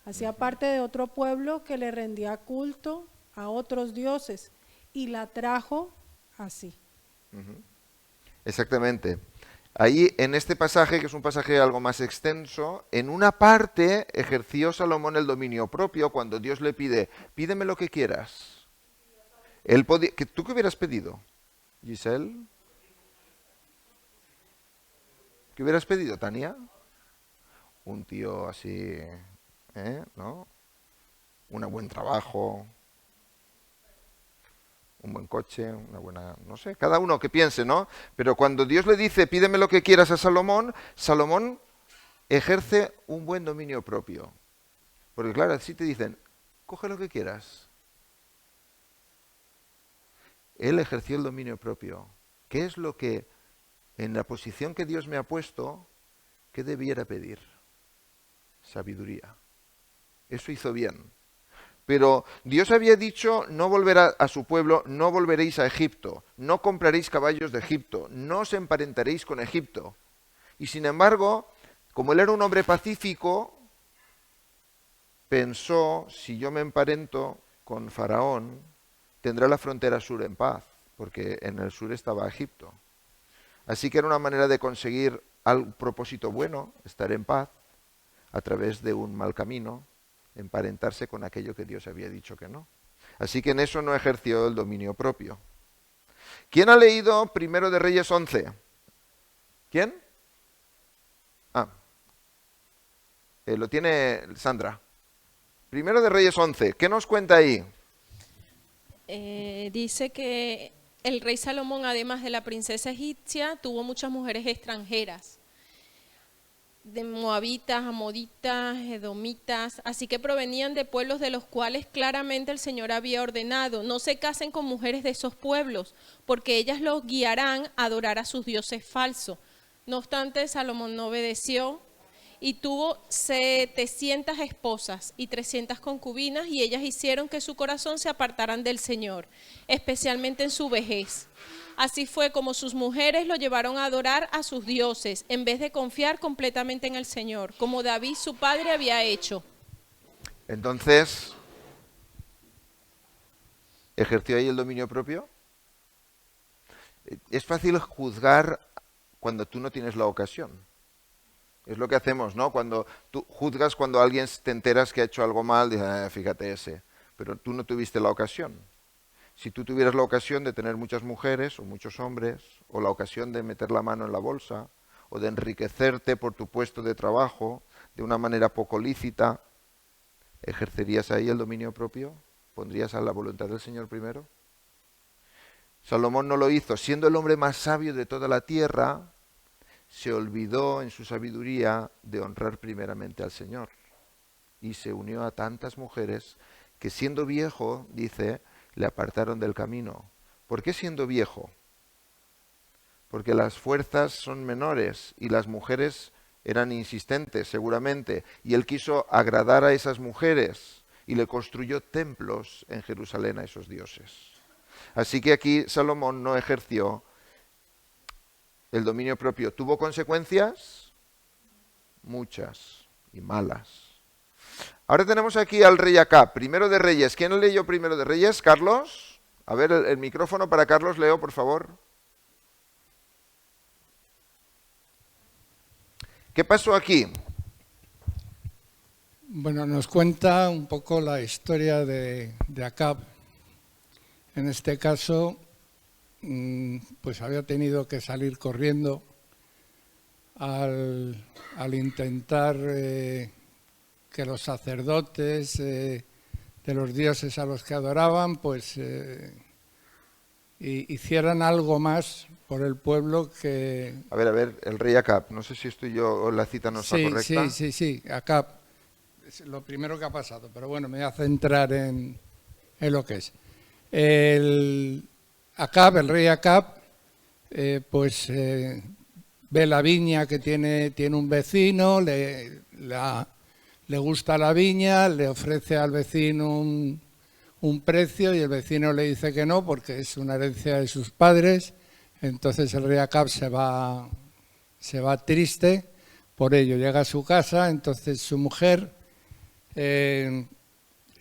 Hacía parte de otro pueblo que le rendía culto a otros dioses y la trajo así. Exactamente. Ahí, en este pasaje, que es un pasaje algo más extenso, en una parte ejerció Salomón el dominio propio cuando Dios le pide, pídeme lo que quieras. ¿Tú qué hubieras pedido, Giselle? ¿Qué hubieras pedido, Tania? Un tío así, ¿no? Un buen trabajo, un buen coche, una buena, no sé, cada uno que piense, ¿no? Pero cuando Dios le dice, pídeme lo que quieras a Salomón, Salomón ejerce un buen dominio propio. Porque claro, así te dicen, coge lo que quieras. Él ejerció el dominio propio. ¿Qué es lo que, en la posición que Dios me ha puesto, qué debiera pedir? Sabiduría. Eso hizo bien. Pero Dios había dicho, no volverá a su pueblo, no volveréis a Egipto, no compraréis caballos de Egipto, no os emparentaréis con Egipto. Y sin embargo, como él era un hombre pacífico, pensó, si yo me emparento con Faraón, tendrá la frontera sur en paz, porque en el sur estaba Egipto. Así que era una manera de conseguir un propósito bueno, estar en paz, a través de un mal camino, emparentarse con aquello que Dios había dicho que no. Así que en eso no ejerció el dominio propio. ¿Quién ha leído Primero de Reyes 11? ¿Quién? Lo tiene Sandra. Primero de Reyes 11, ¿qué nos cuenta ahí? Dice que el rey Salomón, además de la princesa egipcia, tuvo muchas mujeres extranjeras, de moabitas, amonitas, edomitas, así que provenían de pueblos de los cuales claramente el Señor había ordenado, no se casen con mujeres de esos pueblos, porque ellas los guiarán a adorar a sus dioses falsos. No obstante, Salomón no obedeció y tuvo 700 esposas y 300 concubinas, y ellas hicieron que su corazón se apartaran del Señor, especialmente en su vejez. Así fue como sus mujeres lo llevaron a adorar a sus dioses, en vez de confiar completamente en el Señor, como David su padre había hecho. Entonces, ¿ejerció ahí el dominio propio? Es fácil juzgar cuando tú no tienes la ocasión. Es lo que hacemos, ¿no? Cuando tú juzgas cuando alguien te enteras que ha hecho algo mal, dices, fíjate ese. Pero tú no tuviste la ocasión. Si tú tuvieras la ocasión de tener muchas mujeres o muchos hombres, o la ocasión de meter la mano en la bolsa, o de enriquecerte por tu puesto de trabajo de una manera poco lícita, ¿ejercerías ahí el dominio propio? ¿Pondrías a la voluntad del Señor primero? Salomón no lo hizo. Siendo el hombre más sabio de toda la tierra, se olvidó en su sabiduría de honrar primeramente al Señor. Y se unió a tantas mujeres que siendo viejo, dice, le apartaron del camino. ¿Por qué siendo viejo? Porque las fuerzas son menores y las mujeres eran insistentes, seguramente. Y él quiso agradar a esas mujeres y le construyó templos en Jerusalén a esos dioses. Así que aquí Salomón no ejerció el dominio propio. ¿Tuvo consecuencias? Muchas y malas. Ahora tenemos aquí al rey Acab, primero de Reyes. ¿Quién leyó primero de Reyes? ¿Carlos? A ver, el micrófono para Carlos, Leo, por favor. ¿Qué pasó aquí? Bueno, nos cuenta un poco la historia de Acab. En este caso, pues había tenido que salir corriendo al intentar que los sacerdotes de los dioses a los que adoraban, pues hicieran algo más por el pueblo que... A ver, el rey Acab, no sé si estoy yo o la cita no está correcta. Sí, Acab, es lo primero que ha pasado, pero bueno, me voy a centrar en lo que es. El rey Acab, ve la viña que tiene un vecino, le gusta la viña, le ofrece al vecino un precio y el vecino le dice que no porque es una herencia de sus padres. Entonces el rey Acab se va triste por ello. Llega a su casa, entonces su mujer,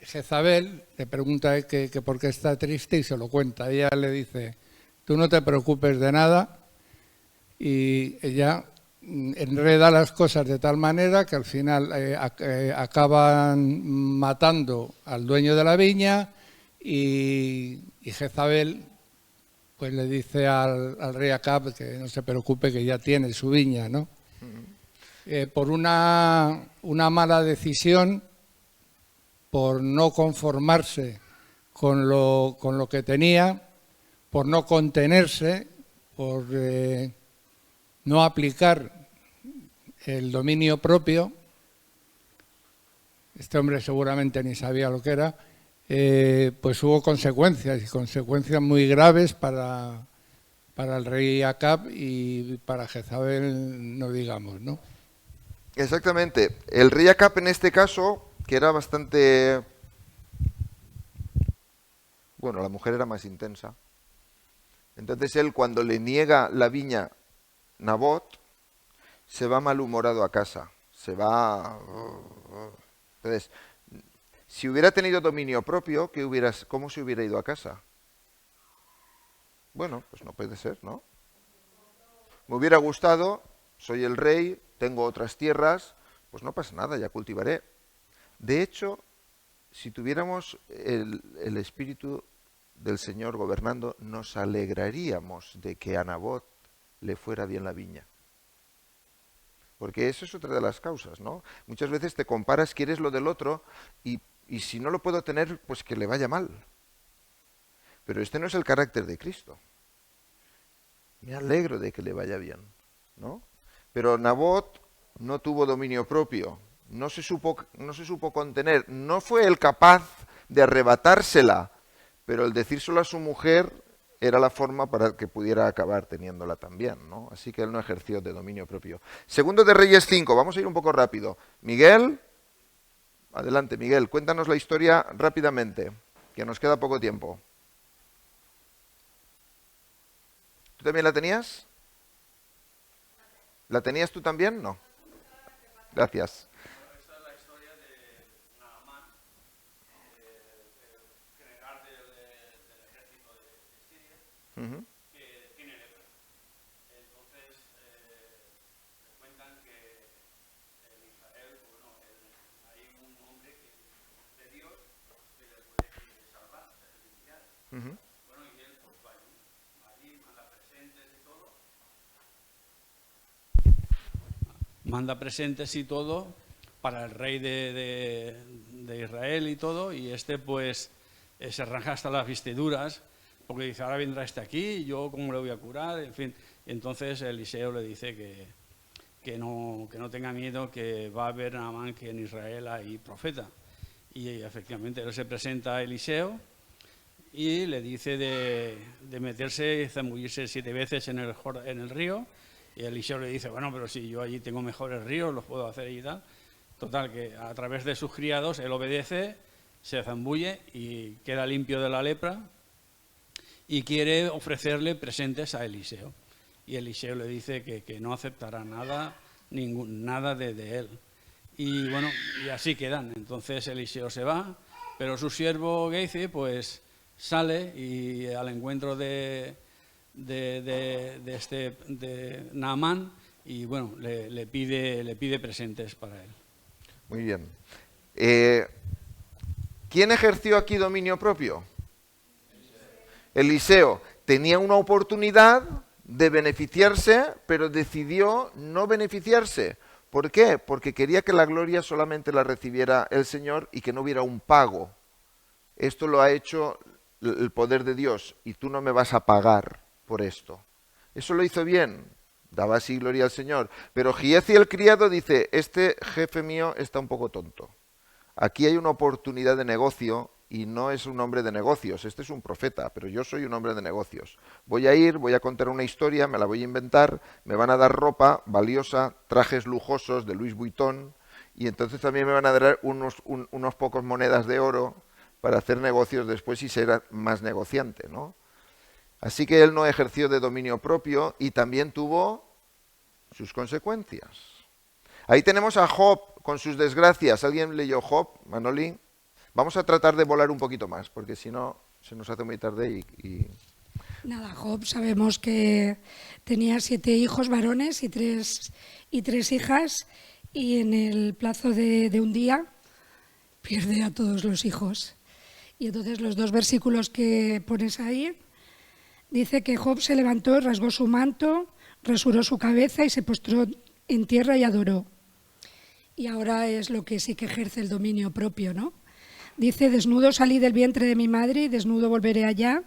Jezabel, le pregunta que por qué está triste y se lo cuenta. Ella le dice, tú no te preocupes de nada, y ella enreda las cosas de tal manera que al final acaban matando al dueño de la viña y Jezabel pues le dice al rey Acab que no se preocupe, que ya tiene su viña, ¿no? Por una mala decisión, por no conformarse con lo que tenía, por no contenerse, por no aplicar el dominio propio. Este hombre seguramente ni sabía lo que era, pues hubo consecuencias, y consecuencias muy graves para el rey Acab y para Jezabel, no digamos, ¿no? Exactamente. El rey Acab en este caso, que era bastante... Bueno, la mujer era más intensa. Entonces él, cuando le niega la viña Nabot, se va malhumorado a casa. Se va... Entonces, si hubiera tenido dominio propio, ¿cómo se hubiera ido a casa? Bueno, pues no puede ser, ¿no? Me hubiera gustado, soy el rey, tengo otras tierras, pues no pasa nada, ya cultivaré. De hecho, si tuviéramos el Espíritu del Señor gobernando, nos alegraríamos de que a Nabot le fuera bien la viña. Porque eso es otra de las causas, ¿no? Muchas veces te comparas, quieres lo del otro y si no lo puedo tener, pues que le vaya mal. Pero este no es el carácter de Cristo. Me alegro de que le vaya bien, ¿no? Pero Nabot no tuvo dominio propio, no se supo contener, no fue él capaz de arrebatársela, pero el decírselo a su mujer era la forma para que pudiera acabar teniéndola también, ¿no? Así que él no ejerció de dominio propio. Segundo de Reyes 5, vamos a ir un poco rápido. Miguel, adelante Miguel, cuéntanos la historia rápidamente, que nos queda poco tiempo. ¿Tú también la tenías? ¿La tenías tú también? No. Gracias. Esta es la historia de Naamán, general del ejército de Siria, que tiene manda presentes y todo para el rey de Israel y todo, y pues se arranca hasta las vestiduras, porque dice, ahora vendrá este aquí, yo cómo le voy a curar, en fin. Entonces Eliseo le dice que no tenga miedo, que va a haber nada más que en Israel hay profeta. Y efectivamente él se presenta a Eliseo y le dice de meterse y zambullirse 7 veces en el río, y Eliseo le dice, bueno, pero si yo allí tengo mejores ríos, los puedo hacer y tal. Total, que a través de sus criados él obedece, se zambulle y queda limpio de la lepra y quiere ofrecerle presentes a Eliseo. Y Eliseo le dice que no aceptará nada de él. Y bueno, y así quedan. Entonces Eliseo se va, pero su siervo Gehazi pues sale y al encuentro de Naamán, y bueno, le pide presentes para él. Muy bien. ¿Quién ejerció aquí dominio propio? Eliseo. Tenía una oportunidad de beneficiarse, pero decidió no beneficiarse. ¿Por qué? Porque quería que la gloria solamente la recibiera el Señor y que no hubiera un pago. Esto lo ha hecho el poder de Dios y tú no me vas a pagar por esto. Eso lo hizo bien, daba así gloria al Señor. Pero Giezi el criado dice, este jefe mío está un poco tonto. Aquí hay una oportunidad de negocio y no es un hombre de negocios, este es un profeta, pero yo soy un hombre de negocios. Voy a ir, voy a contar una historia, me la voy a inventar, me van a dar ropa valiosa, trajes lujosos de Louis Vuitton, y entonces también me van a dar unos pocos monedas de oro para hacer negocios después y ser más negociante, ¿no? Así que él no ejerció de dominio propio y también tuvo sus consecuencias. Ahí tenemos a Job con sus desgracias. ¿Alguien leyó Job, Manoli? Vamos a tratar de volar un poquito más, porque si no se nos hace muy tarde y... Nada, Job sabemos que tenía 7 hijos varones y tres hijas, y en el plazo de un día pierde a todos los hijos. Y entonces los 2 versículos que pones ahí, dice que Job se levantó, rasgó su manto, rasuró su cabeza y se postró en tierra y adoró. Y ahora es lo que sí que ejerce el dominio propio, ¿no? Dice, desnudo salí del vientre de mi madre y desnudo volveré allá.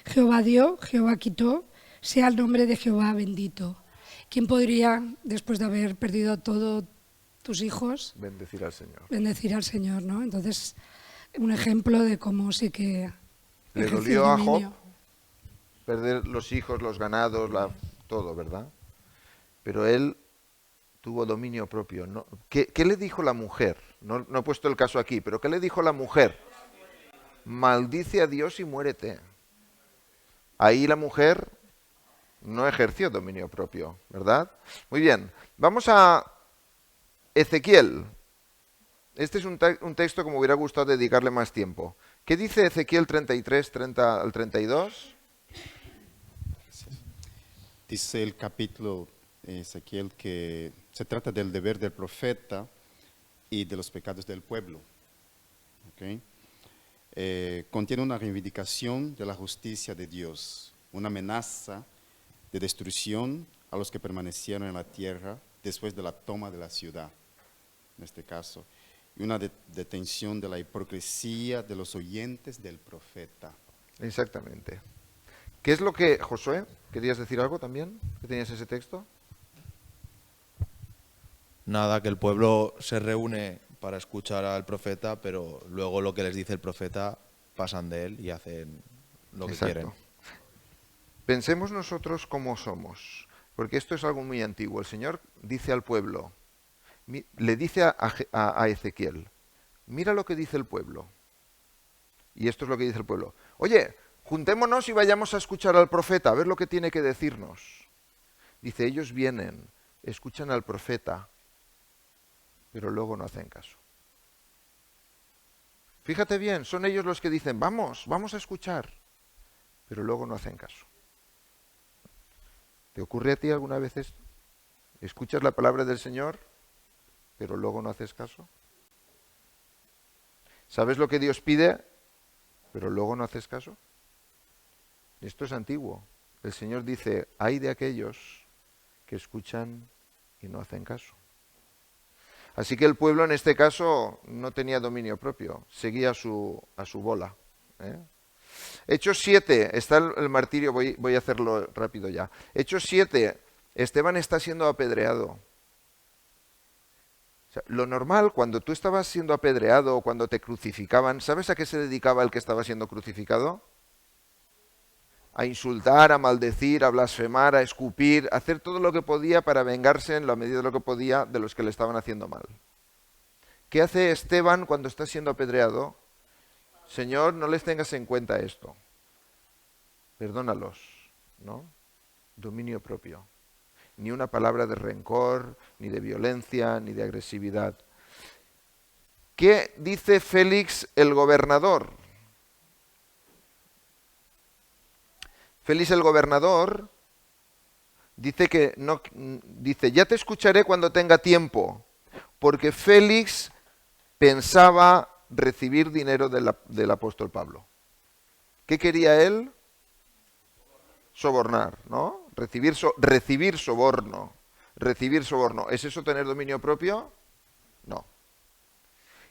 Jehová dio, Jehová quitó, sea el nombre de Jehová bendito. ¿Quién podría, después de haber perdido a todos tus hijos, bendecir al Señor? Bendecir al Señor, ¿no? Entonces, un ejemplo de cómo sí que... ¿Le dolió a Job perder los hijos, los ganados, todo, verdad? Pero él tuvo dominio propio, ¿no? ¿Qué le dijo la mujer? No he puesto el caso aquí, pero ¿qué le dijo la mujer? Maldice a Dios y muérete. Ahí la mujer no ejerció dominio propio, ¿verdad? Muy bien, vamos a Ezequiel. Este es un texto que me hubiera gustado dedicarle más tiempo. ¿Qué dice Ezequiel 33, 30 al 32? Dice el capítulo Ezequiel que se trata del deber del profeta y de los pecados del pueblo. ¿Okay? Contiene una reivindicación de la justicia de Dios, una amenaza de destrucción a los que permanecieron en la tierra después de la toma de la ciudad, en este caso, y una detención de la hipocresía de los oyentes del profeta. Exactamente. ¿Qué es lo que, Josué, querías decir algo también? ¿Que tenías ese texto? Nada, que el pueblo se reúne para escuchar al profeta, pero luego lo que les dice el profeta pasan de él y hacen lo que quieren. Pensemos nosotros cómo somos, porque esto es algo muy antiguo. El Señor dice al pueblo, le dice a Ezequiel, mira lo que dice el pueblo. Y esto es lo que dice el pueblo. Oye, juntémonos y vayamos a escuchar al profeta, a ver lo que tiene que decirnos. Dice, ellos vienen, escuchan al profeta, pero luego no hacen caso. Fíjate bien, son ellos los que dicen, vamos a escuchar, pero luego no hacen caso. ¿Te ocurre a ti alguna vez esto? ¿Escuchas la palabra del Señor, pero luego no haces caso? ¿Sabes lo que Dios pide, pero luego no haces caso? Esto es antiguo. El Señor dice, ay de aquellos que escuchan y no hacen caso. Así que el pueblo en este caso no tenía dominio propio, seguía a su bola. Hechos 7, está el martirio, voy a hacerlo rápido ya. Hechos 7, Esteban está siendo apedreado. O sea, lo normal, cuando tú estabas siendo apedreado o cuando te crucificaban, ¿sabes a qué se dedicaba el que estaba siendo crucificado? A insultar, a maldecir, a blasfemar, a escupir, a hacer todo lo que podía para vengarse en la medida de lo que podía de los que le estaban haciendo mal. ¿Qué hace Esteban cuando está siendo apedreado? Señor, no les tengas en cuenta esto. Perdónalos, ¿no? Dominio propio. Ni una palabra de rencor, ni de violencia, ni de agresividad. ¿Qué dice Félix el gobernador? Félix el gobernador dice que no, dice, ya te escucaré cuando tenga tiempo, porque Félix pensaba recibir dinero del apóstol Pablo. ¿Qué quería él? Sobornar, ¿no? Recibir soborno. Recibir soborno. ¿Es eso tener dominio propio? No.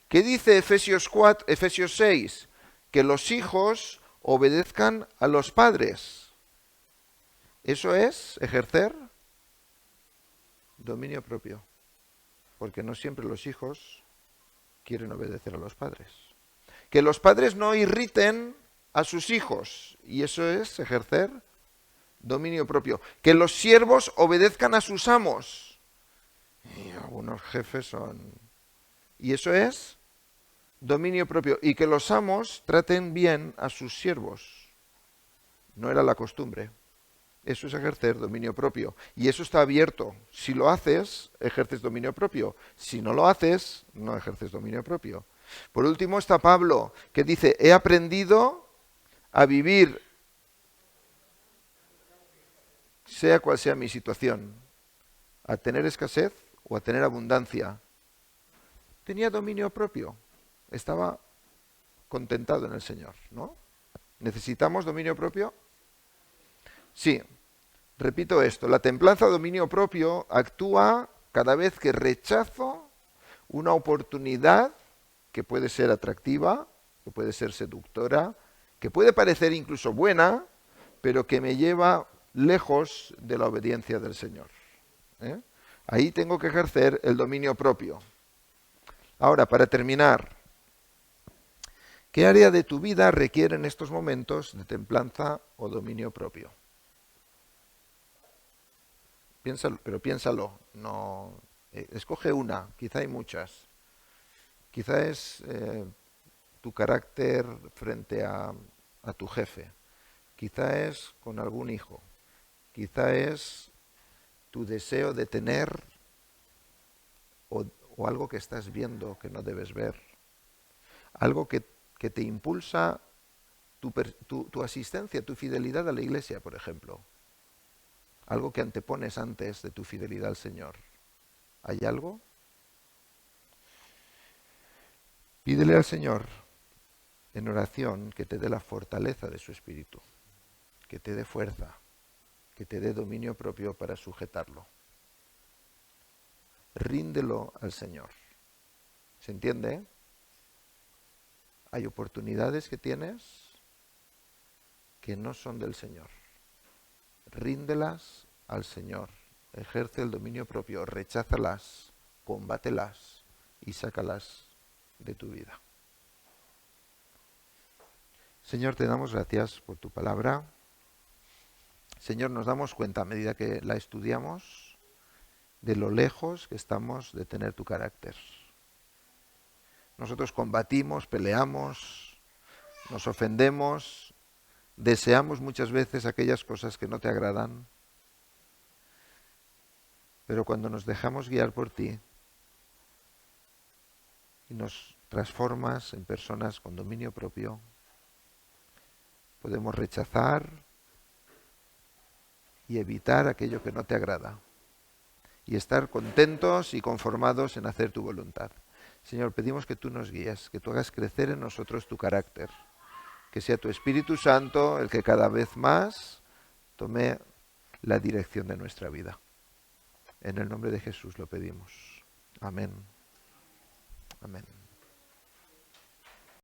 ¿Qué dice Efesios 6? Que los hijos obedezcan a los padres. ¿Eso es ejercer dominio propio? Porque no siempre los hijos quieren obedecer a los padres. Que los padres no irriten a sus hijos, y eso es ejercer dominio propio. Que los siervos obedezcan a sus amos. Y algunos jefes son... Y eso es dominio propio. Y que los amos traten bien a sus siervos. No era la costumbre. Eso es ejercer dominio propio. Y eso está abierto. Si lo haces, ejerces dominio propio. Si no lo haces, no ejerces dominio propio. Por último está Pablo, que dice, he aprendido a vivir, sea cual sea mi situación, a tener escasez o a tener abundancia. Tenía dominio propio. Estaba contentado en el Señor, ¿no? ¿Necesitamos dominio propio? Sí, repito esto, la templanza o dominio propio actúa cada vez que rechazo una oportunidad que puede ser atractiva, que puede ser seductora, que puede parecer incluso buena, pero que me lleva lejos de la obediencia del Señor. Ahí tengo que ejercer el dominio propio. Ahora, para terminar, ¿qué área de tu vida requiere en estos momentos de templanza o dominio propio? Piénsalo, pero piénsalo, no, escoge una, quizá hay muchas. Quizá es tu carácter frente a tu jefe, quizá es con algún hijo, quizá es tu deseo de tener o algo que estás viendo que no debes ver, algo que te impulsa tu asistencia, tu fidelidad a la iglesia, por ejemplo. Algo que antepones antes de tu fidelidad al Señor. ¿Hay algo? Pídele al Señor en oración que te dé la fortaleza de su espíritu, que te dé fuerza, que te dé dominio propio para sujetarlo. Ríndelo al Señor. ¿Se entiende? Hay oportunidades que tienes que no son del Señor. Ríndelas al Señor, ejerce el dominio propio, recházalas, combátelas y sácalas de tu vida. Señor, te damos gracias por tu palabra. Señor, nos damos cuenta a medida que la estudiamos de lo lejos que estamos de tener tu carácter. Nosotros combatimos, peleamos, nos ofendemos, deseamos muchas veces aquellas cosas que no te agradan, pero cuando nos dejamos guiar por ti y nos transformas en personas con dominio propio, podemos rechazar y evitar aquello que no te agrada y estar contentos y conformados en hacer tu voluntad. Señor, pedimos que tú nos guíes, que tú hagas crecer en nosotros tu carácter, que sea tu Espíritu Santo el que cada vez más tome la dirección de nuestra vida. En el nombre de Jesús lo pedimos. Amén. Amén.